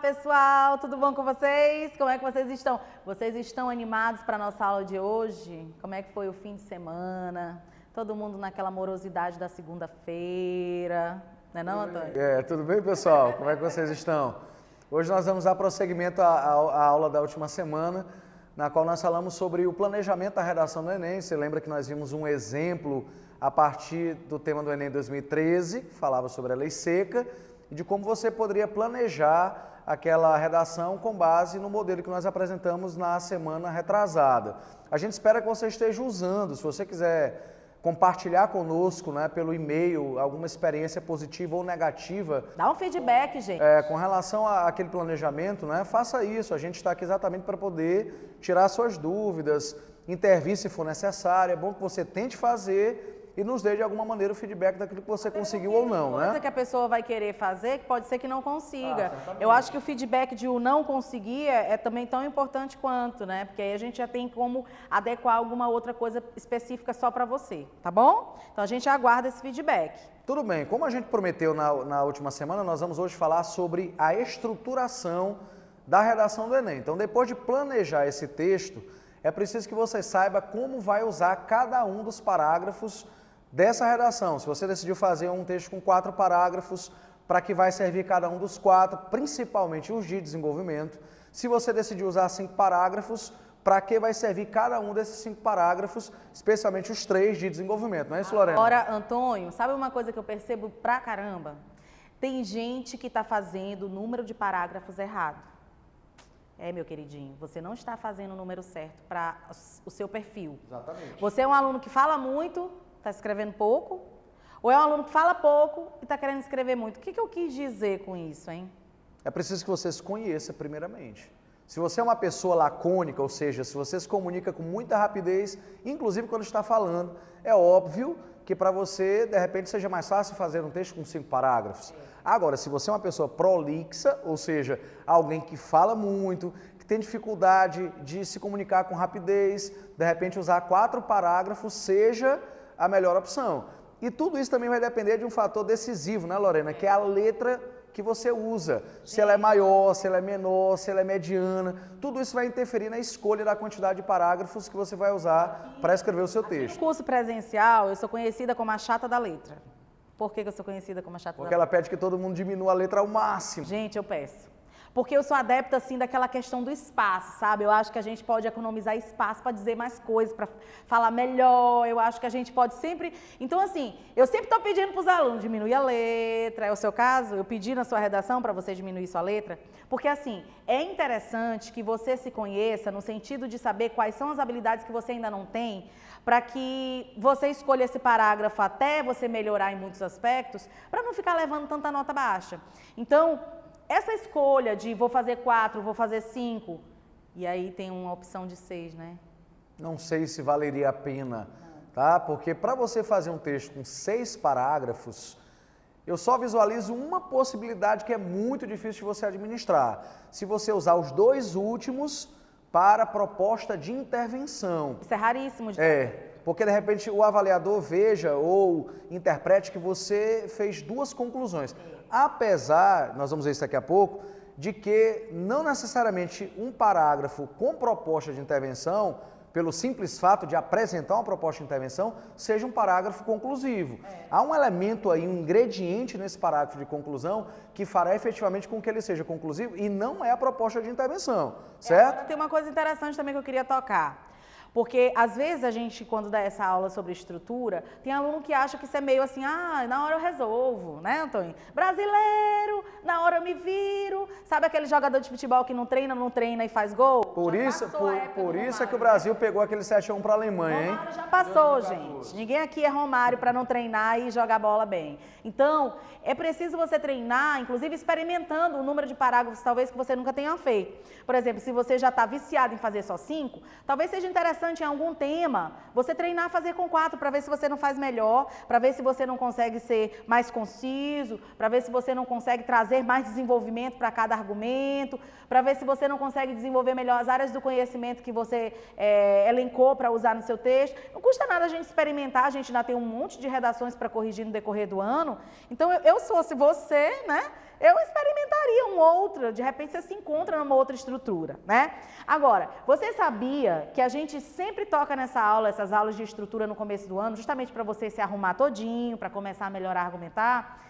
pessoal, tudo bom com vocês? Como é que vocês estão? Vocês estão animados para a nossa aula de hoje? Como é que foi o fim de semana? Todo mundo naquela morosidade da segunda-feira, não é não, Antônio? Tudo bem, pessoal? Como é que vocês estão? Hoje nós vamos dar prosseguimento à aula da última semana, na qual nós falamos sobre o planejamento da redação do Enem. Você lembra que nós vimos um exemplo a partir do tema do Enem 2013, que falava sobre a lei seca, e de como você poderia planejar aquela redação com base no modelo que nós apresentamos na semana retrasada. A gente espera que você esteja usando, se você quiser compartilhar conosco, né, pelo e-mail, alguma experiência positiva ou negativa. Dá um feedback, gente. Com relação àquele planejamento, né, faça isso. A gente está aqui exatamente para poder tirar suas dúvidas, intervir se for necessário. É bom que você tente fazer e nos dê de alguma maneira o feedback daquilo que você conseguiu ou não, né? Coisa que a pessoa vai querer fazer, que pode ser que não consiga. Eu acho que o feedback de o não conseguir é também tão importante quanto, né? Porque aí a gente já tem como adequar alguma outra coisa específica só para você, tá bom? Então a gente aguarda esse feedback. Tudo bem, como a gente prometeu na última semana, nós vamos hoje falar sobre a estruturação da redação do Enem. Então, depois de planejar esse texto, é preciso que você saiba como vai usar cada um dos parágrafos dessa redação. Se você decidiu fazer um texto com 4 parágrafos, para que vai servir cada um dos 4, principalmente os de desenvolvimento. Se você decidiu usar 5 parágrafos, para que vai servir cada um desses 5 parágrafos, especialmente os 3 de desenvolvimento, não é isso, Lorena? Agora, Antônio, sabe uma coisa que eu percebo pra caramba? Tem gente que está fazendo o número de parágrafos errado. Meu queridinho, você não está fazendo o número certo para o seu perfil. Exatamente. Você é um aluno que fala muito, está escrevendo pouco, ou é um aluno que fala pouco e está querendo escrever muito? O que eu quis dizer com isso, hein? É preciso que você se conheça primeiramente. Se você é uma pessoa lacônica, ou seja, se você se comunica com muita rapidez, inclusive quando está falando, é óbvio que para você, de repente, seja mais fácil fazer um texto com 5 parágrafos. Agora, se você é uma pessoa prolixa, ou seja, alguém que fala muito, que tem dificuldade de se comunicar com rapidez, de repente usar 4 parágrafos seja a melhor opção. E tudo isso também vai depender de um fator decisivo, né, Lorena? Que é a letra que você usa. Se ela é maior, se ela é menor, se ela é mediana, tudo isso vai interferir na escolha da quantidade de parágrafos que você vai usar para escrever o seu texto. No curso presencial, eu sou conhecida como a chata da letra. Por que eu sou conhecida como a chata da letra? Porque ela pede que todo mundo diminua a letra ao máximo. Gente, eu peço. Porque eu sou adepta, assim, daquela questão do espaço, sabe? Eu acho que a gente pode economizar espaço para dizer mais coisas, para falar melhor. Eu acho que a gente pode sempre... Então, assim, eu sempre estou pedindo para os alunos diminuir a letra. É o seu caso? Eu pedi na sua redação para você diminuir sua letra? Porque, assim, é interessante que você se conheça no sentido de saber quais são as habilidades que você ainda não tem, para que você escolha esse parágrafo até você melhorar em muitos aspectos, para não ficar levando tanta nota baixa. Então, essa escolha de vou fazer 4, vou fazer 5, e aí tem uma opção de 6, né? Não sei se valeria a pena, tá? Porque para você fazer um texto com 6 parágrafos, eu só visualizo uma possibilidade que é muito difícil de você administrar. Se você usar os 2 últimos para a proposta de intervenção. Isso é raríssimo de fazer. Porque de repente o avaliador veja ou interprete que você fez 2 conclusões. Apesar, nós vamos ver isso daqui a pouco, de que não necessariamente um parágrafo com proposta de intervenção, pelo simples fato de apresentar uma proposta de intervenção, seja um parágrafo conclusivo. Há um elemento aí, um ingrediente nesse parágrafo de conclusão que fará efetivamente com que ele seja conclusivo e não é a proposta de intervenção, certo? Tem uma coisa interessante também que eu queria tocar. Porque, às vezes, a gente, quando dá essa aula sobre estrutura, tem aluno que acha que isso é meio assim, na hora eu resolvo, né, Antônio? Brasileiro, na hora eu me viro. Sabe aquele jogador de futebol que não treina e faz gol? Por isso é que o Brasil pegou aquele 7-1 para a Alemanha, hein? Já passou, gente. Ninguém aqui é Romário para não treinar e jogar bola bem. Então, é preciso você treinar, inclusive experimentando o número de parágrafos, talvez, que você nunca tenha feito. Por exemplo, se você já está viciado em fazer só 5, talvez seja interessante em algum tema, você treinar a fazer com 4 para ver se você não faz melhor, para ver se você não consegue ser mais conciso, para ver se você não consegue trazer mais desenvolvimento para cada argumento, para ver se você não consegue desenvolver melhor as áreas do conhecimento que você elencou para usar no seu texto. Não custa nada a gente experimentar, a gente ainda tem um monte de redações para corrigir no decorrer do ano. Então, eu se fosse você, né? eu experimentaria um outro, de repente você se encontra numa outra estrutura, né? Agora, você sabia que a gente sempre toca nessa aula, essas aulas de estrutura no começo do ano, justamente para você se arrumar todinho, para começar a melhorar a argumentar?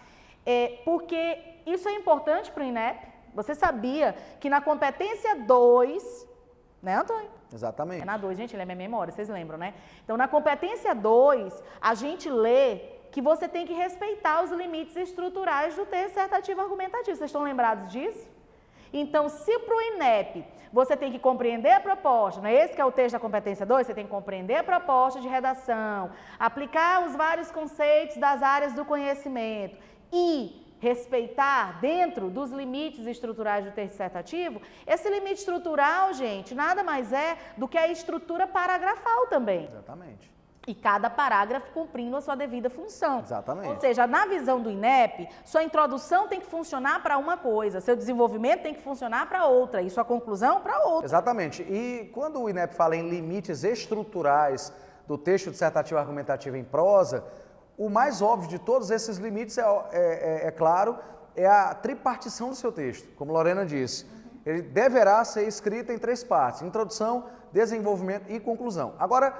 Porque isso é importante para o INEP. Você sabia que na competência 2, né, Antônio? Exatamente. É na 2, gente, lembra a minha memória, vocês lembram, né? Então, na competência 2, a gente lê que você tem que respeitar os limites estruturais do texto dissertativo argumentativo. Vocês estão lembrados disso? Então, se para o INEP você tem que compreender a proposta, não é esse que é o texto da competência 2? Você tem que compreender a proposta de redação, aplicar os vários conceitos das áreas do conhecimento e respeitar dentro dos limites estruturais do texto dissertativo. Esse limite estrutural, gente, nada mais é do que a estrutura paragrafal também. Exatamente. E cada parágrafo cumprindo a sua devida função. Exatamente. Ou seja, na visão do INEP, sua introdução tem que funcionar para uma coisa, seu desenvolvimento tem que funcionar para outra e sua conclusão para outra. Exatamente. E quando o INEP fala em limites estruturais do texto dissertativo argumentativo em prosa, o mais óbvio de todos esses limites, claro, é a tripartição do seu texto, como Lorena disse. Ele deverá ser escrito em 3 partes, introdução, desenvolvimento e conclusão. Agora,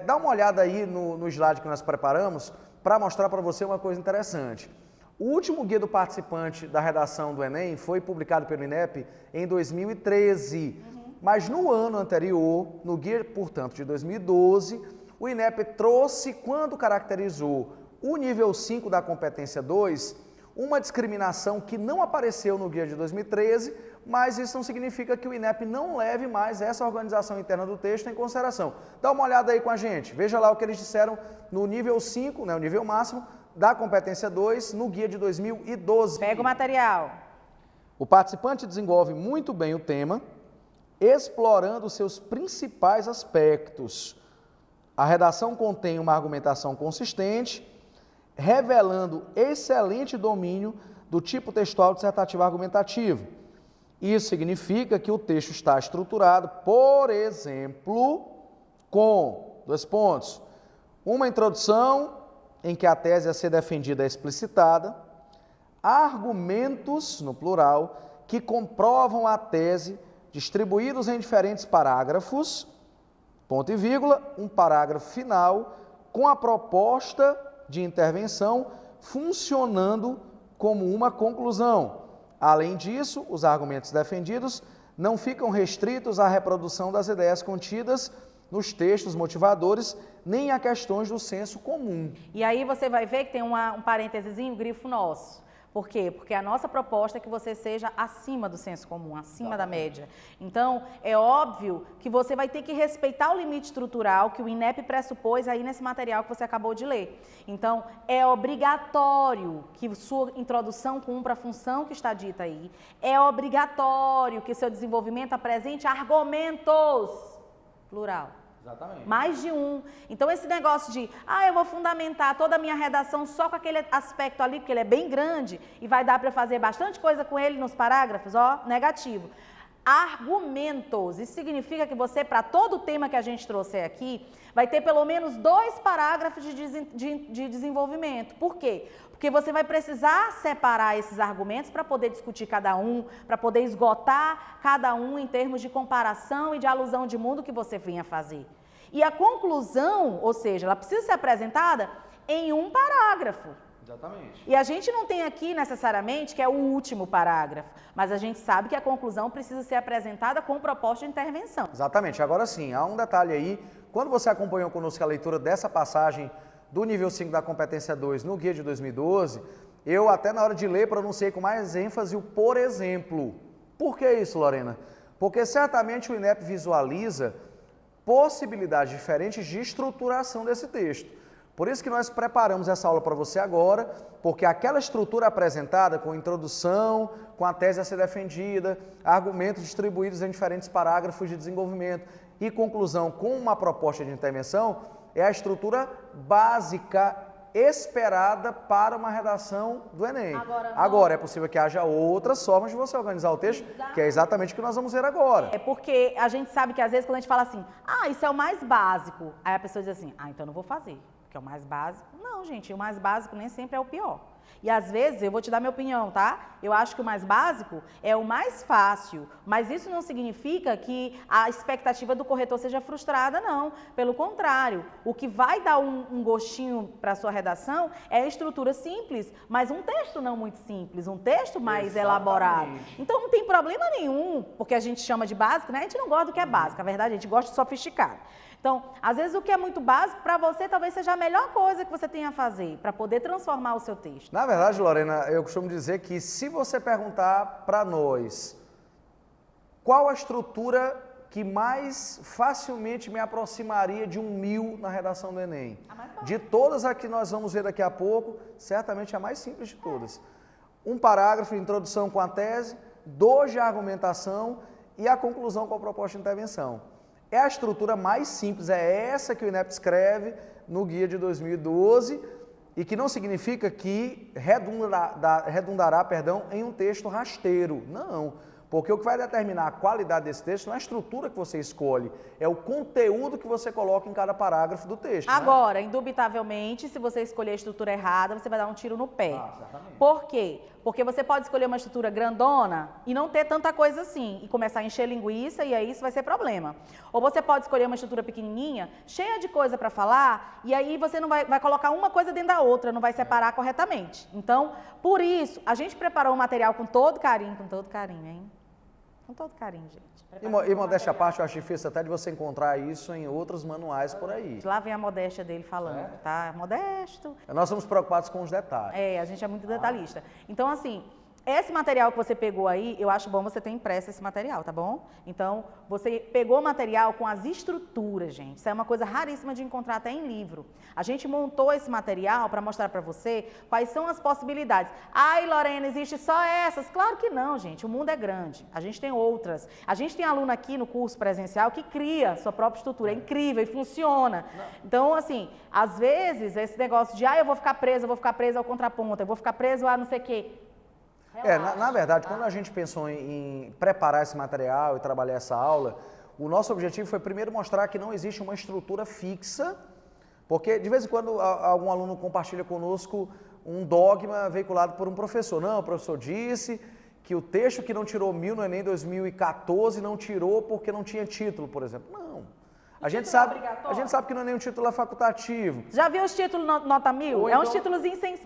dá uma olhada aí no slide que nós preparamos para mostrar para você uma coisa interessante. O último guia do participante da redação do Enem foi publicado pelo INEP em 2013, mas no ano anterior, no guia, portanto, de 2012, o INEP trouxe, quando caracterizou o nível 5 da competência 2, uma discriminação que não apareceu no guia de 2013, mas isso não significa que o INEP não leve mais essa organização interna do texto em consideração. Dá uma olhada aí com a gente, veja lá o que eles disseram no nível 5, né, o nível máximo da competência 2, no guia de 2012. Pega o material. O participante desenvolve muito bem o tema, explorando seus principais aspectos. A redação contém uma argumentação consistente, revelando excelente domínio do tipo textual dissertativo argumentativo. Isso significa que o texto está estruturado, por exemplo, com 2 pontos. Uma introdução, em que a tese a ser defendida é explicitada, argumentos, no plural, que comprovam a tese, distribuídos em diferentes parágrafos, ponto e vírgula, um parágrafo final, com a proposta de intervenção funcionando como uma conclusão. Além disso, os argumentos defendidos não ficam restritos à reprodução das ideias contidas nos textos motivadores, nem a questões do senso comum. E aí você vai ver que tem um parêntesezinho, grifo nosso. Por quê? Porque a nossa proposta é que você seja acima do senso comum, acima da média. Então, é óbvio que você vai ter que respeitar o limite estrutural que o INEP pressupôs aí nesse material que você acabou de ler. Então, é obrigatório que sua introdução cumpra a função que está dita aí. É obrigatório que seu desenvolvimento apresente argumentos, plural. Exatamente. Mais de um. Então, esse negócio de, eu vou fundamentar toda a minha redação só com aquele aspecto ali, porque ele é bem grande e vai dar para fazer bastante coisa com ele nos parágrafos, negativo. Argumentos. Isso significa que você, para todo o tema que a gente trouxe aqui, vai ter pelo menos 2 parágrafos de desenvolvimento. Por quê? Porque você vai precisar separar esses argumentos para poder discutir cada um, para poder esgotar cada um em termos de comparação e de alusão de mundo que você venha fazer. E a conclusão, ou seja, ela precisa ser apresentada em um parágrafo. Exatamente. E a gente não tem aqui necessariamente que é o último parágrafo, mas a gente sabe que a conclusão precisa ser apresentada com proposta de intervenção. Exatamente. Agora sim, há um detalhe aí. Quando você acompanhou conosco a leitura dessa passagem do nível 5 da competência 2 no guia de 2012, eu até na hora de ler pronunciei com mais ênfase o por exemplo. Por que isso, Lorena? Porque certamente o INEP visualiza possibilidades diferentes de estruturação desse texto. Por isso que nós preparamos essa aula para você agora, porque aquela estrutura apresentada com introdução, com a tese a ser defendida, argumentos distribuídos em diferentes parágrafos de desenvolvimento e conclusão com uma proposta de intervenção, é a estrutura básica esperada para uma redação do Enem. Agora, é possível que haja outras formas de você organizar o texto, que é exatamente o que nós vamos ver agora. É porque a gente sabe que às vezes quando a gente fala assim, isso é o mais básico, aí a pessoa diz assim, então eu não vou fazer, porque é o mais básico. Não, gente, o mais básico nem sempre é o pior. E às vezes, eu vou te dar minha opinião, tá? Eu acho que o mais básico é o mais fácil, mas isso não significa que a expectativa do corretor seja frustrada, não. Pelo contrário, o que vai dar um gostinho para a sua redação é a estrutura simples, mas um texto não muito simples, um texto mais elaborado. Então não tem problema nenhum, porque a gente chama de básico, né? A gente não gosta do que é básico, a verdade, a gente gosta de sofisticado. Então, às vezes o que é muito básico para você talvez seja a melhor coisa que você tenha a fazer para poder transformar o seu texto. Na verdade, Lorena, eu costumo dizer que se você perguntar para nós qual a estrutura que mais facilmente me aproximaria de 1.000 na redação do Enem, de todas as que nós vamos ver daqui a pouco, certamente a mais simples de todas. Um parágrafo, introdução com a tese, 2 de argumentação e a conclusão com a proposta de intervenção. É a estrutura mais simples, é essa que o INEP escreve no guia de 2012 e que não significa que redundará em um texto rasteiro. Não, porque o que vai determinar a qualidade desse texto não é a estrutura que você escolhe, é o conteúdo que você coloca em cada parágrafo do texto. Agora, indubitavelmente, se você escolher a estrutura errada, você vai dar um tiro no pé. Certamente. Por quê? Porque você pode escolher uma estrutura grandona e não ter tanta coisa assim, e começar a encher linguiça, e aí isso vai ser problema. Ou você pode escolher uma estrutura pequenininha, cheia de coisa para falar, e aí você não vai colocar uma coisa dentro da outra, não vai separar corretamente. Então, por isso, a gente preparou o material com todo carinho, hein? Com todo carinho, gente. E modéstia à parte, eu acho difícil até de você encontrar isso em outros manuais por aí. Lá vem a modéstia dele falando, tá? Modesto. Nós somos preocupados com os detalhes. É, a gente é muito detalhista. Então, assim, esse material que você pegou aí, eu acho bom você ter impresso esse material, tá bom? Então, você pegou o material com as estruturas, gente. Isso é uma coisa raríssima de encontrar até em livro. A gente montou esse material para mostrar para você quais são as possibilidades. Ai, Lorena, existe só essas? Claro que não, gente. O mundo é grande. A gente tem outras. A gente tem aluno aqui no curso presencial que cria sua própria estrutura. É incrível e funciona. Então, assim, às vezes, esse negócio de, eu vou ficar preso ao contraponto, eu vou ficar preso a não sei o quê. Na verdade, quando a gente pensou em preparar esse material e trabalhar essa aula, o nosso objetivo foi primeiro mostrar que não existe uma estrutura fixa, porque de vez em quando algum aluno compartilha conosco um dogma veiculado por um professor. Não, o professor disse que o texto que não tirou 1.000 no Enem 2014 não tirou porque não tinha título, por exemplo. Não. A gente sabe que não é nenhum título facultativo. Já viu os títulos nota 1.000? Uns títulozinhos sem...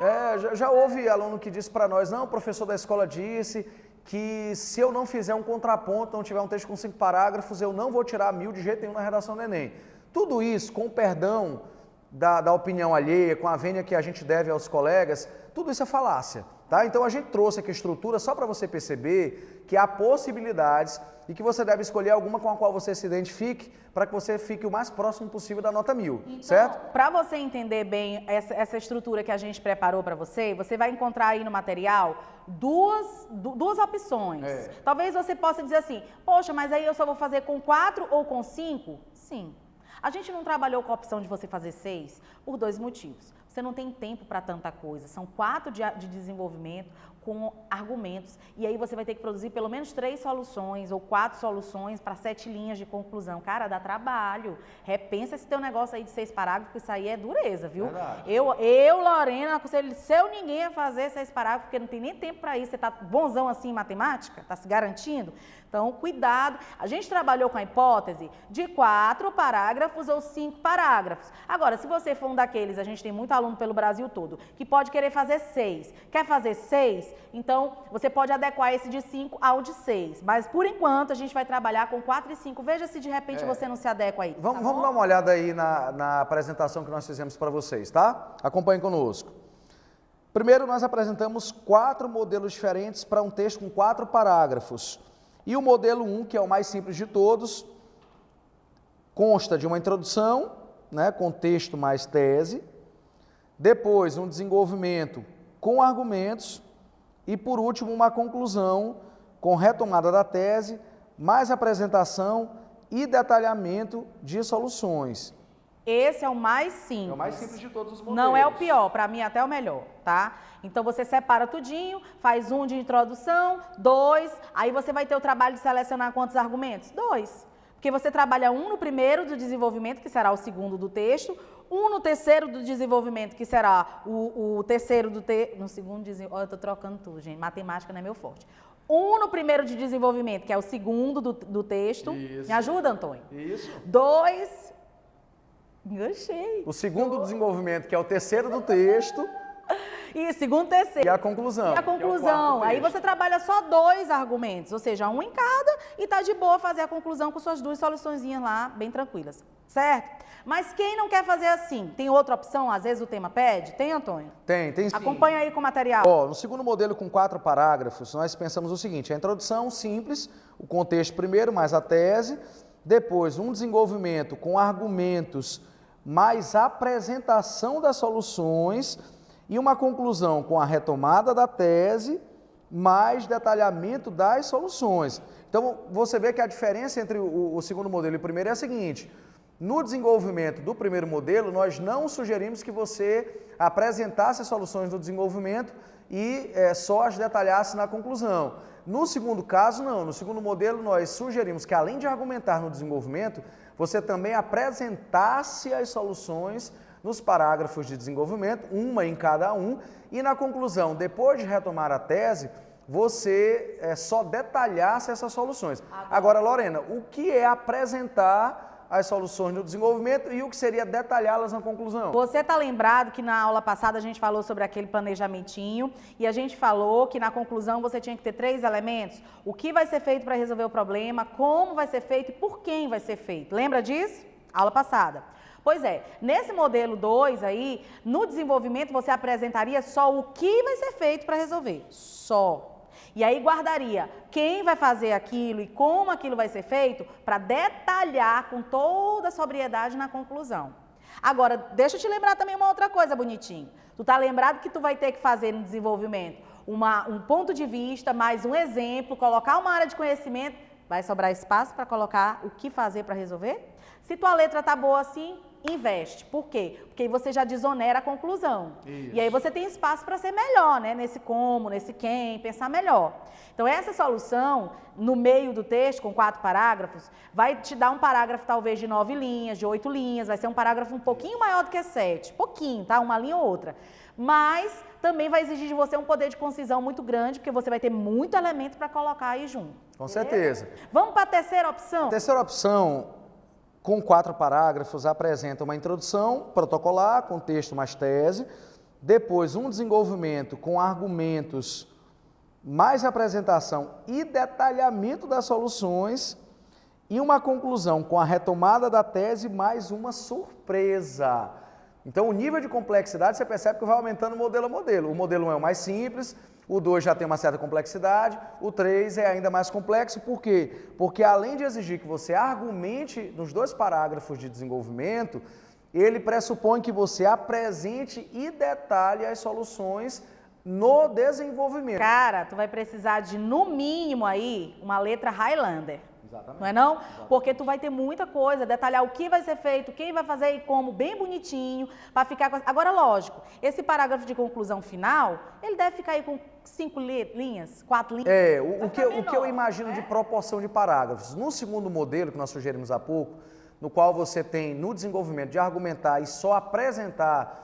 Já houve aluno que disse para nós, não, o professor da escola disse que se eu não fizer um contraponto, não tiver um texto com 5 parágrafos, eu não vou tirar 1.000 de jeito nenhum na redação do Enem. Tudo isso, com o perdão da opinião alheia, com a vênia que a gente deve aos colegas, tudo isso é falácia. Tá? Então a gente trouxe aqui a estrutura só para você perceber que há possibilidades e que você deve escolher alguma com a qual você se identifique para que você fique o mais próximo possível da nota 1.000, então, certo? Para você entender bem essa estrutura que a gente preparou para você, você vai encontrar aí no material duas opções. Talvez você possa dizer assim, poxa, mas aí eu só vou fazer com 4 ou com 5? Sim. A gente não trabalhou com a opção de você fazer 6 por 2 motivos. Você não tem tempo para tanta coisa. São 4 de desenvolvimento com argumentos. E aí você vai ter que produzir pelo menos 3 soluções ou 4 soluções para 7 linhas de conclusão. Cara, dá trabalho. Repensa esse teu negócio aí de 6 parágrafos, porque isso aí é dureza, viu? Eu, Lorena, aconselho seu ninguém a fazer 6 parágrafos, porque não tem nem tempo para isso. Você tá bonzão assim em matemática? Tá se garantindo? Então, cuidado. A gente trabalhou com a hipótese de 4 parágrafos ou 5 parágrafos. Agora, se você for um daqueles, a gente tem muito aluno pelo Brasil todo, que pode querer fazer 6. Quer fazer 6? Então, você pode adequar esse de 5 ao de 6. Mas, por enquanto, a gente vai trabalhar com 4 e 5. Veja se, de repente, você não se adequa aí. Vamos dar uma olhada aí na apresentação que nós fizemos para vocês, tá? Acompanhem conosco. Primeiro, nós apresentamos 4 modelos diferentes para um texto com 4 parágrafos. E o modelo 1, que é o mais simples de todos, consta de uma introdução, né, com texto mais tese, depois um desenvolvimento com argumentos e, por último, uma conclusão com retomada da tese, mais apresentação e detalhamento de soluções. Esse é o mais simples. É o mais simples de todos os modelos. Não é o pior, para mim até o melhor, tá? Então você separa tudinho, faz um de introdução, 2, aí você vai ter o trabalho de selecionar quantos argumentos? 2. Porque você trabalha um no primeiro do desenvolvimento, que será o segundo do texto, um no terceiro do desenvolvimento, que será o terceiro no segundo desenvolvimento. Eu tô trocando tudo, gente. Matemática não é meu forte. Um no primeiro de desenvolvimento, que é o segundo do texto. Isso. Me ajuda, Antônio? Isso. 2. Enganchei. O segundo do desenvolvimento, que é o terceiro do texto. E segundo, terceiro. E a conclusão. E a conclusão. Aí você trabalha só 2 argumentos, ou seja, um em cada, e tá de boa fazer a conclusão com suas 2 soluçõezinhas lá, bem tranquilas. Certo? Mas quem não quer fazer assim? Tem outra opção? Às vezes o tema pede? Tem, Antônio? Tem sim. Acompanha aí com o material. Ó, no segundo modelo com 4 parágrafos, nós pensamos o seguinte: a introdução simples, o contexto primeiro, mais a tese, depois um desenvolvimento com argumentos, mais apresentação das soluções e uma conclusão com a retomada da tese, mais detalhamento das soluções. Então, você vê que a diferença entre o segundo modelo e o primeiro é a seguinte: no desenvolvimento do primeiro modelo, nós não sugerimos que você apresentasse as soluções do desenvolvimento e só as detalhasse na conclusão. No segundo caso, não. No segundo modelo, nós sugerimos que, além de argumentar no desenvolvimento, você também apresentasse as soluções nos parágrafos de desenvolvimento, uma em cada um, e na conclusão, depois de retomar a tese, você só detalhasse essas soluções. Agora, Lorena, o que é apresentar as soluções no desenvolvimento e o que seria detalhá-las na conclusão? Você está lembrado que na aula passada a gente falou sobre aquele planejamentinho e a gente falou que na conclusão você tinha que ter 3 elementos? O que vai ser feito para resolver o problema, como vai ser feito e por quem vai ser feito. Lembra disso? Aula passada. Pois é, nesse modelo 2 aí, no desenvolvimento você apresentaria só o que vai ser feito para resolver. Só. E aí guardaria quem vai fazer aquilo e como aquilo vai ser feito para detalhar com toda a sobriedade na conclusão. Agora, deixa eu te lembrar também uma outra coisa, bonitinho. Tu tá lembrado que tu vai ter que fazer no desenvolvimento um ponto de vista, mais um exemplo, colocar uma área de conhecimento, vai sobrar espaço para colocar o que fazer para resolver? Se tua letra tá boa assim, investe. Por quê? Porque aí você já desonera a conclusão. Isso. E aí você tem espaço para ser melhor, né? Nesse como, nesse quem, pensar melhor. Então, essa solução, no meio do texto, com 4 parágrafos, vai te dar um parágrafo talvez de 9 linhas, de 8 linhas, vai ser um parágrafo um pouquinho maior do que 7. Pouquinho, tá? Uma linha ou outra. Mas também vai exigir de você um poder de concisão muito grande, porque você vai ter muito elemento para colocar aí junto. Com certeza. Vamos para a terceira opção? A terceira opção, com 4 parágrafos, apresenta uma introdução protocolar, com texto mais tese, depois um desenvolvimento com argumentos, mais apresentação e detalhamento das soluções, e uma conclusão com a retomada da tese mais uma surpresa. Então, o nível de complexidade, você percebe que vai aumentando modelo a modelo. O modelo 1 é o mais simples, o 2 já tem uma certa complexidade, o 3 é ainda mais complexo. Por quê? Porque além de exigir que você argumente nos 2 parágrafos de desenvolvimento, ele pressupõe que você apresente e detalhe as soluções no desenvolvimento. Cara, tu vai precisar de, no mínimo aí, uma letra Highlander. Exatamente. Não é não? Exatamente. Porque tu vai ter muita coisa, detalhar o que vai ser feito, quem vai fazer e como, bem bonitinho, para ficar com... Agora, lógico, esse parágrafo de conclusão final, ele deve ficar aí com 5 linhas, 4 linhas. O que eu imagino de proporção de parágrafos. No segundo modelo, que nós sugerimos há pouco, no qual você tem, no desenvolvimento, de argumentar e só apresentar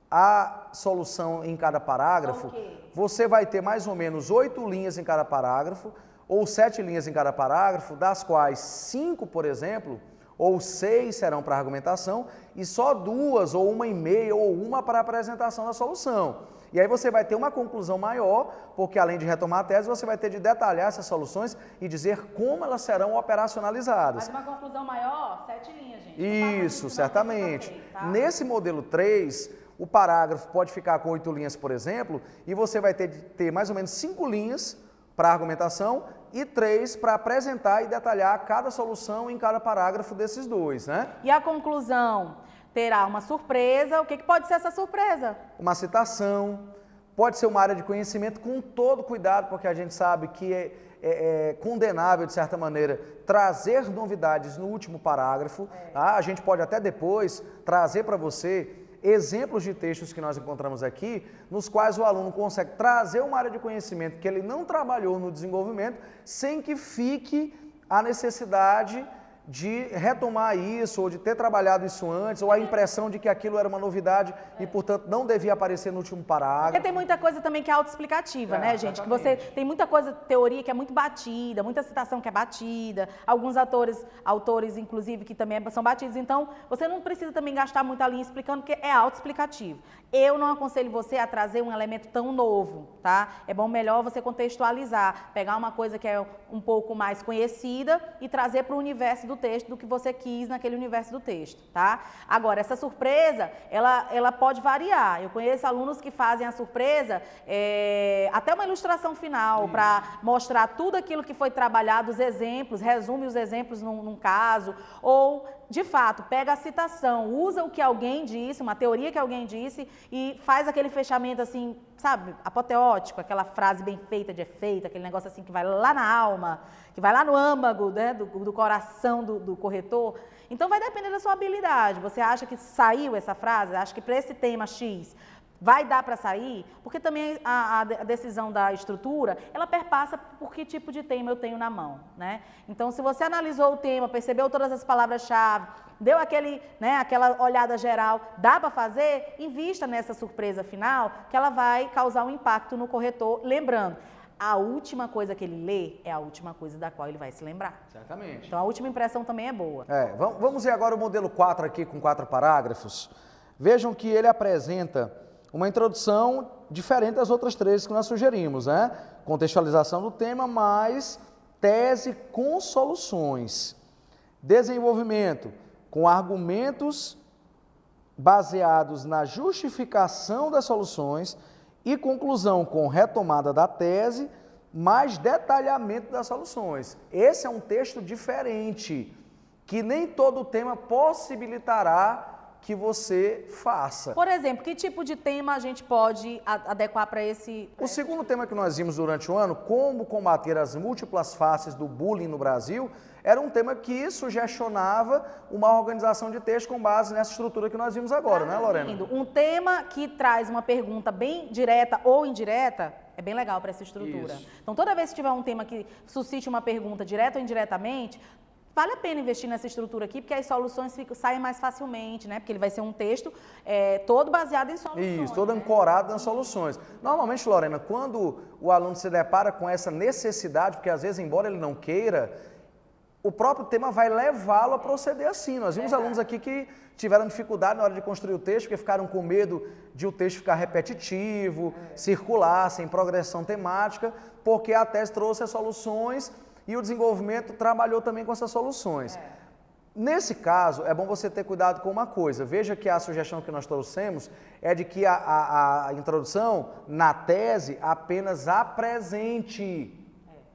a solução em cada parágrafo, você vai ter mais ou menos 8 linhas em cada parágrafo, ou 7 linhas em cada parágrafo, das quais 5, por exemplo, ou 6 serão para argumentação, e só 2, ou 1,5, ou 1 para apresentação da solução. E aí você vai ter uma conclusão maior, porque além de retomar a tese, você vai ter de detalhar essas soluções e dizer como elas serão operacionalizadas. Mas uma conclusão maior, 7 linhas, gente. Isso, certamente. Tá? Nesse modelo 3, o parágrafo pode ficar com 8 linhas, por exemplo, e você vai ter de ter mais ou menos 5 linhas para argumentação e 3 para apresentar e detalhar cada solução em cada parágrafo desses 2, né? E a conclusão terá uma surpresa. O que pode ser essa surpresa? Uma citação, pode ser uma área de conhecimento, com todo cuidado, porque a gente sabe que é condenável, de certa maneira, trazer novidades no último parágrafo. Tá? A gente pode até depois trazer para você exemplos de textos que nós encontramos aqui, nos quais o aluno consegue trazer uma área de conhecimento que ele não trabalhou no desenvolvimento, sem que fique a necessidade de retomar isso, ou de ter trabalhado isso antes, ou a impressão de que aquilo era uma novidade e, portanto, não devia aparecer no último parágrafo. Porque tem muita coisa também que é autoexplicativa, né, gente? Que você tem muita coisa, teoria que é muito batida, muita citação que é batida, alguns autores, inclusive, que também são batidos. Então, você não precisa também gastar muita linha explicando, porque é autoexplicativo. Eu não aconselho você a trazer um elemento tão novo, tá? É bom, melhor você contextualizar, pegar uma coisa que é um pouco mais conhecida e trazer para o universo do texto, do que você quis naquele universo do texto, tá? Agora, essa surpresa, ela pode variar. Eu conheço alunos que fazem a surpresa até uma ilustração final, para mostrar tudo aquilo que foi trabalhado, os exemplos, resume os exemplos num caso, ou, de fato, pega a citação, usa o que alguém disse, uma teoria que alguém disse, e faz aquele fechamento assim, sabe, apoteótico, aquela frase bem feita de efeito, aquele negócio assim que vai lá na alma, que vai lá no âmago, né, do coração do corretor. Então vai depender da sua habilidade. Você acha que saiu essa frase? Acha que para esse tema X vai dar para sair? Porque também a decisão da estrutura, ela perpassa por que tipo de tema eu tenho na mão, né? Então, se você analisou o tema, percebeu todas as palavras-chave, deu aquela olhada geral, dá para fazer? Invista nessa surpresa final, que ela vai causar um impacto no corretor. Lembrando, a última coisa que ele lê é a última coisa da qual ele vai se lembrar. Certamente. Então, a última impressão também é boa. Vamos ver agora o modelo 4 aqui, com 4 parágrafos. Vejam que ele apresenta uma introdução diferente das outras 3 que nós sugerimos, né? Contextualização do tema, mais tese com soluções. Desenvolvimento com argumentos baseados na justificação das soluções e conclusão com retomada da tese, mais detalhamento das soluções. Esse é um texto diferente, que nem todo tema possibilitará que você faça. Por exemplo, que tipo de tema a gente pode adequar para esse... O segundo tema que nós vimos durante o ano, como combater as múltiplas faces do bullying no Brasil, era um tema que sugestionava uma organização de texto com base nessa estrutura que nós vimos agora, né, Lorena? Um tema que traz uma pergunta bem direta ou indireta é bem legal para essa estrutura. Isso. Então, toda vez que tiver um tema que suscite uma pergunta direta ou indiretamente, vale a pena investir nessa estrutura aqui, porque as soluções saem mais facilmente, né? Porque ele vai ser um texto todo baseado em soluções. Isso, todo ancorado nas soluções. Normalmente, Lorena, quando o aluno se depara com essa necessidade, porque às vezes, embora ele não queira, o próprio tema vai levá-lo a proceder assim. Nós vimos alunos aqui que tiveram dificuldade na hora de construir o texto, porque ficaram com medo de o texto ficar repetitivo, circular, sem progressão temática, porque a tese trouxe as soluções e o desenvolvimento trabalhou também com essas soluções. Nesse caso, é bom você ter cuidado com uma coisa. Veja que a sugestão que nós trouxemos é de que a introdução, na tese, apenas apresente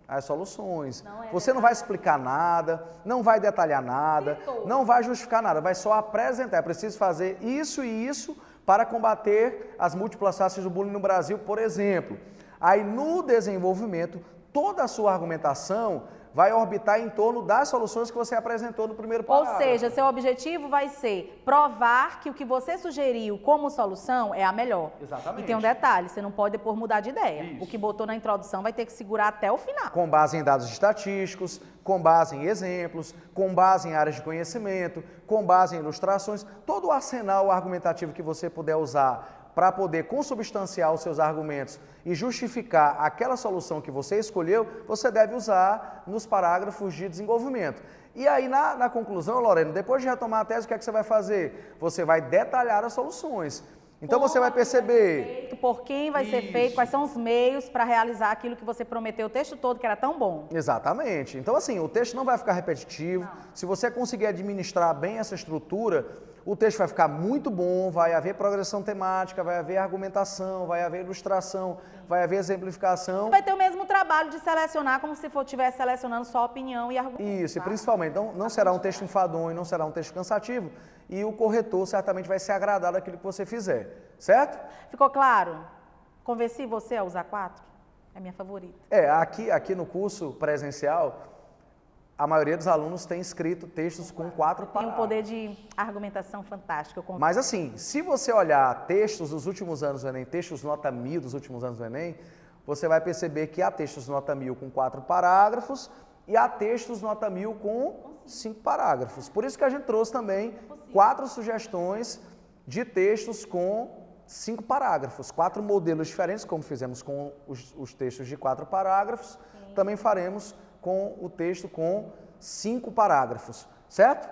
as soluções. Você não vai explicar nada, não vai detalhar nada, não vai justificar nada, vai só apresentar. É preciso fazer isso e isso para combater as múltiplas faces do bullying no Brasil, por exemplo. Aí, no desenvolvimento, toda a sua argumentação vai orbitar em torno das soluções que você apresentou no primeiro parágrafo. Ou seja, seu objetivo vai ser provar que o que você sugeriu como solução é a melhor. Exatamente. E tem um detalhe, você não pode depois mudar de ideia. Isso. O que botou na introdução vai ter que segurar até o final. Com base em dados estatísticos, com base em exemplos, com base em áreas de conhecimento, com base em ilustrações, todo o arsenal argumentativo que você puder usar para poder consubstanciar os seus argumentos e justificar aquela solução que você escolheu, você deve usar nos parágrafos de desenvolvimento. E aí, na conclusão, Lorena, depois de retomar a tese, o que é que você vai fazer? Você vai detalhar as soluções. Então, você vai perceber... Por quem vai ser feito, quais são os meios para realizar aquilo que você prometeu o texto todo, que era tão bom. Exatamente. Então, assim, o texto não vai ficar repetitivo. Se você conseguir administrar bem essa estrutura, o texto vai ficar muito bom, vai haver progressão temática, vai haver argumentação, vai haver ilustração, vai haver exemplificação. Vai ter o mesmo trabalho de selecionar, como se estivesse selecionando só opinião e argumento. Isso, e principalmente, não será um texto enfadonho, não será um texto cansativo, e o corretor certamente vai se agradar daquilo que você fizer, certo? Ficou claro? Convenci você a usar 4? É minha favorita. Aqui no curso presencial, a maioria dos alunos tem escrito textos com 4 parágrafos. Tem um poder de argumentação fantástico. Mas assim, se você olhar textos dos últimos anos do Enem, textos nota 1000 dos últimos anos do Enem, você vai perceber que há textos nota 1000 com 4 parágrafos e há textos nota 1000 com 5 parágrafos. Por isso que a gente trouxe também 4 sugestões de textos com 5 parágrafos, 4 modelos diferentes, como fizemos com os textos de 4 parágrafos, também faremos com o texto com 5 parágrafos, certo?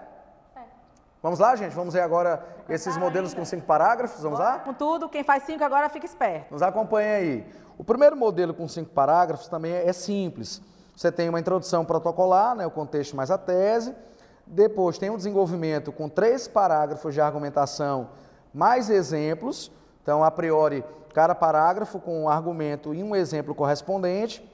Vamos lá, gente? Vamos ver agora esses modelos com 5 parágrafos, vamos lá? Com tudo, quem faz 5 agora fica esperto. Nos acompanhe aí. O primeiro modelo com 5 parágrafos também é simples. Você tem uma introdução protocolar, né, o contexto mais a tese, depois tem um desenvolvimento com 3 parágrafos de argumentação mais exemplos. Então, a priori, cada parágrafo com um argumento e um exemplo correspondente.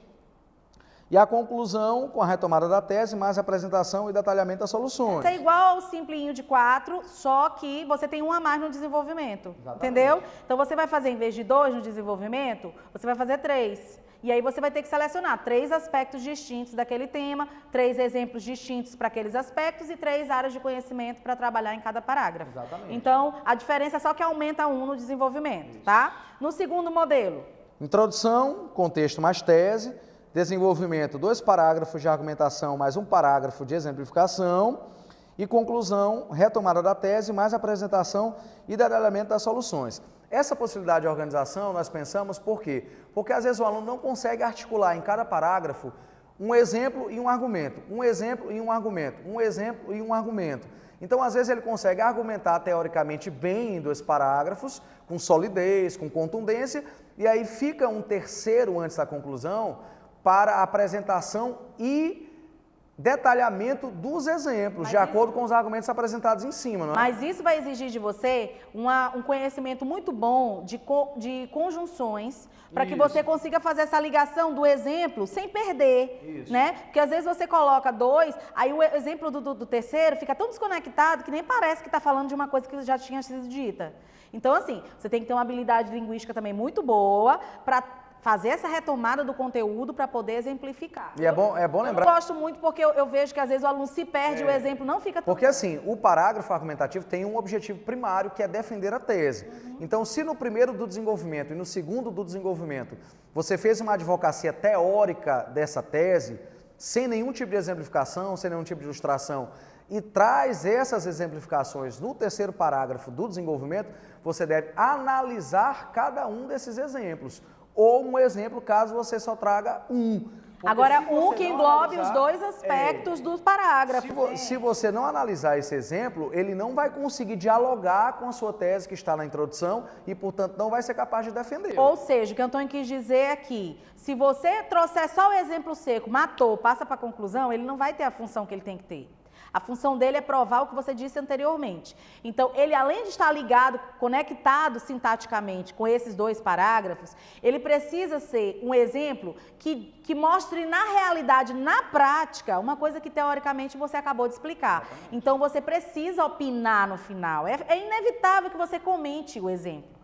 E a conclusão com a retomada da tese, mais a apresentação e detalhamento das soluções. Isso é igual ao simplinho de 4, só que você tem um a mais no desenvolvimento. Exatamente. Entendeu? Então, você vai fazer, em vez de 2 no desenvolvimento, você vai fazer 3. E aí você vai ter que selecionar 3 aspectos distintos daquele tema, 3 exemplos distintos para aqueles aspectos e 3 áreas de conhecimento para trabalhar em cada parágrafo. Exatamente. Então, a diferença é só que aumenta 1 no desenvolvimento, isso. Tá? No segundo modelo. Introdução, contexto mais tese, desenvolvimento, 2 parágrafos de argumentação mais um parágrafo de exemplificação e conclusão, retomada da tese mais apresentação e detalhamento das soluções. Essa possibilidade de organização nós pensamos por quê? Porque às vezes o aluno não consegue articular em cada parágrafo um exemplo e um argumento, um exemplo e um argumento, um exemplo e um argumento. Então, às vezes ele consegue argumentar teoricamente bem em 2 parágrafos, com solidez, com contundência, e aí fica um terceiro antes da conclusão para a apresentação e detalhamento dos exemplos, de acordo com os argumentos apresentados em cima. Não é? Mas isso vai exigir de você um conhecimento muito bom de conjunções, para que você consiga fazer essa ligação do exemplo sem perder, né? Porque às vezes você coloca 2, aí o exemplo do terceiro fica tão desconectado que nem parece que está falando de uma coisa que já tinha sido dita. Então, assim, você tem que ter uma habilidade linguística também muito boa para fazer essa retomada do conteúdo para poder exemplificar. E é bom lembrar... Eu não gosto muito porque eu vejo que às vezes o aluno se perde, o exemplo não fica tão... Porque assim, o parágrafo argumentativo tem um objetivo primário, que é defender a tese. Então, se no primeiro do desenvolvimento e no segundo do desenvolvimento você fez uma advocacia teórica dessa tese, sem nenhum tipo de exemplificação, sem nenhum tipo de ilustração, e traz essas exemplificações no terceiro parágrafo do desenvolvimento, você deve analisar cada um desses exemplos. Ou um exemplo, caso você só traga um. Agora, que englobe os 2 aspectos dos parágrafos. Se você não analisar esse exemplo, ele não vai conseguir dialogar com a sua tese que está na introdução e, portanto, não vai ser capaz de defender. Ou seja, o que o Antônio quis dizer aqui, se você trouxer só o exemplo seco, matou, passa para a conclusão, ele não vai ter a função que ele tem que ter. A função dele é provar o que você disse anteriormente. Então, ele além de estar ligado, conectado sintaticamente com esses 2 parágrafos, ele precisa ser um exemplo que mostre na realidade, na prática, uma coisa que teoricamente você acabou de explicar. Então, você precisa opinar no final. É inevitável que você comente o exemplo.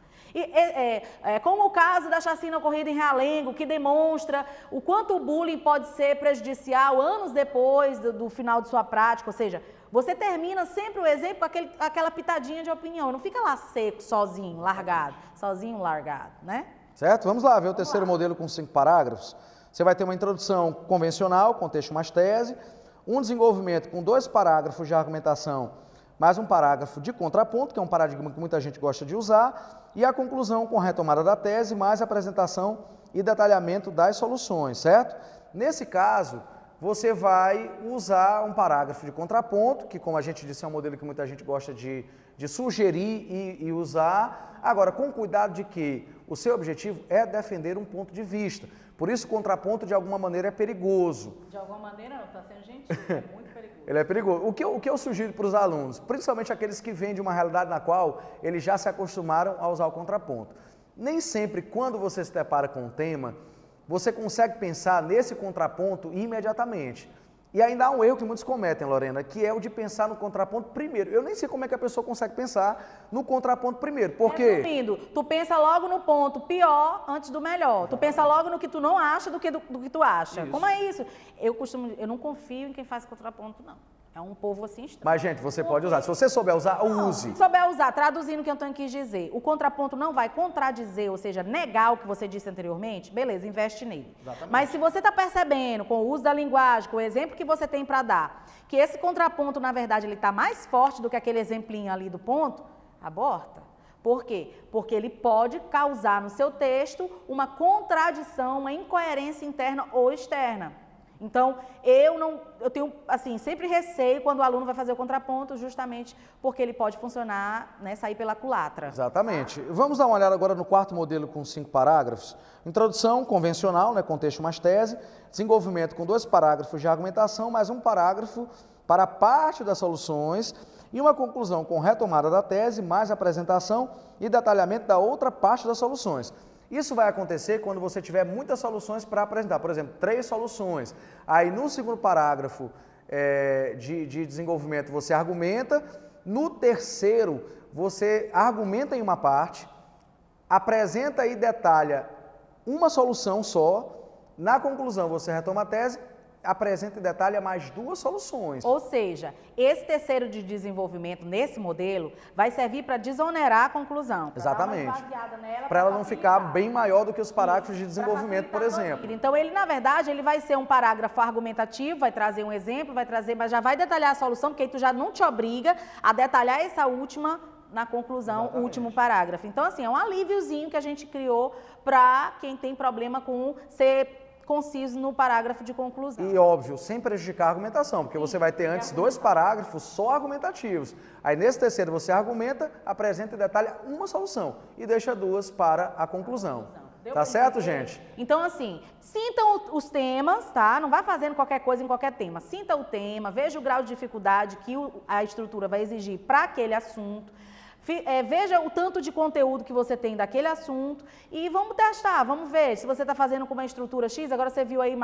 Como o caso da chacina ocorrida em Realengo, que demonstra o quanto o bullying pode ser prejudicial anos depois do final de sua prática, ou seja, você termina sempre o exemplo com aquela pitadinha de opinião, não fica lá seco, sozinho, largado, né? Certo? Vamos lá ver o terceiro modelo com 5 parágrafos. Você vai ter uma introdução convencional, contexto mais tese, um desenvolvimento com 2 parágrafos de argumentação, mais um parágrafo de contraponto, que é um paradigma que muita gente gosta de usar, e a conclusão com a retomada da tese, mais a apresentação e detalhamento das soluções, certo? Nesse caso, você vai usar um parágrafo de contraponto, que, como a gente disse, é um modelo que muita gente gosta de sugerir e usar, agora com cuidado de que o seu objetivo é defender um ponto de vista. Por isso, o contraponto, de alguma maneira, é perigoso. De alguma maneira, não, está sendo gentil, é muito perigoso. Ele é perigoso. O que eu sugiro para os alunos, principalmente aqueles que vêm de uma realidade na qual eles já se acostumaram a usar o contraponto. Nem sempre, quando você se depara com um tema, você consegue pensar nesse contraponto imediatamente. E ainda há um erro que muitos cometem, Lorena, que é o de pensar no contraponto primeiro. Eu nem sei como é que a pessoa consegue pensar no contraponto primeiro. Por quê? Resumindo, tu pensa logo no ponto pior antes do melhor. Tu pensa logo no que tu não acha do que tu acha. Isso. Como é isso? Eu não confio em quem faz contraponto, não. É um povo assim estranho. Mas, gente, você pode usar. Se você souber usar, use. Se souber usar, traduzindo o que o Antônio quis dizer, o contraponto não vai contradizer, ou seja, negar o que você disse anteriormente, beleza, investe nele. Exatamente. Mas se você está percebendo, com o uso da linguagem, com o exemplo que você tem para dar, que esse contraponto, na verdade, ele está mais forte do que aquele exemplinho ali do ponto, aborta. Por quê? Porque ele pode causar no seu texto uma contradição, uma incoerência interna ou externa. Então, eu tenho, assim, sempre receio quando o aluno vai fazer o contraponto, justamente porque ele pode funcionar, né, sair pela culatra. Exatamente. Vamos dar uma olhada agora no quarto modelo com 5 parágrafos. Introdução convencional, né, contexto mais tese. Desenvolvimento com 2 parágrafos de argumentação, mais 1 parágrafo para parte das soluções e uma conclusão com retomada da tese, mais apresentação e detalhamento da outra parte das soluções. Isso vai acontecer quando você tiver muitas soluções para apresentar, por exemplo, 3 soluções. Aí no segundo parágrafo de desenvolvimento você argumenta, no terceiro você argumenta em uma parte, apresenta e detalha uma solução só, na conclusão você retoma a tese, apresenta e detalha mais 2 soluções. Ou seja, esse terceiro de desenvolvimento nesse modelo vai servir para desonerar a conclusão. Exatamente. Para ela não ficar bem maior do que os parágrafos de desenvolvimento, por exemplo. Então, ele, na verdade, ele vai ser um parágrafo argumentativo, vai trazer um exemplo, vai trazer, mas já vai detalhar a solução, porque aí tu já não te obriga a detalhar essa última na conclusão, exatamente, o último parágrafo. Então, assim, é um alíviozinho que a gente criou para quem tem problema com ser conciso no parágrafo de conclusão. E óbvio, sem prejudicar a argumentação, porque você vai ter antes 2 parágrafos só argumentativos. Aí nesse terceiro você argumenta, apresenta e detalha uma solução e deixa 2 para a conclusão. Tá certo, gente? Então, assim, sintam os temas, tá? Não vai fazendo qualquer coisa em qualquer tema. Sinta o tema, veja o grau de dificuldade que a estrutura vai exigir para aquele assunto. Veja o tanto de conteúdo que você tem daquele assunto e vamos testar, vamos ver. Se você está fazendo com uma estrutura X, agora você viu aí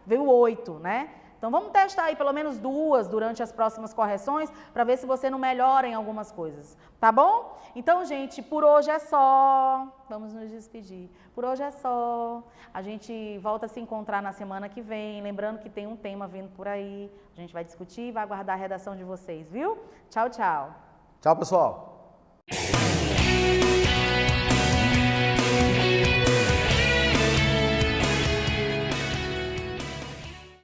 veio 8, né? Então vamos testar aí pelo menos 2 durante as próximas correções para ver se você não melhora em algumas coisas, tá bom? Então, gente, por hoje é só. Vamos nos despedir. Por hoje é só. A gente volta a se encontrar na semana que vem. Lembrando que tem um tema vindo por aí. A gente vai discutir e vai aguardar a redação de vocês, viu? Tchau, tchau. Tchau, pessoal.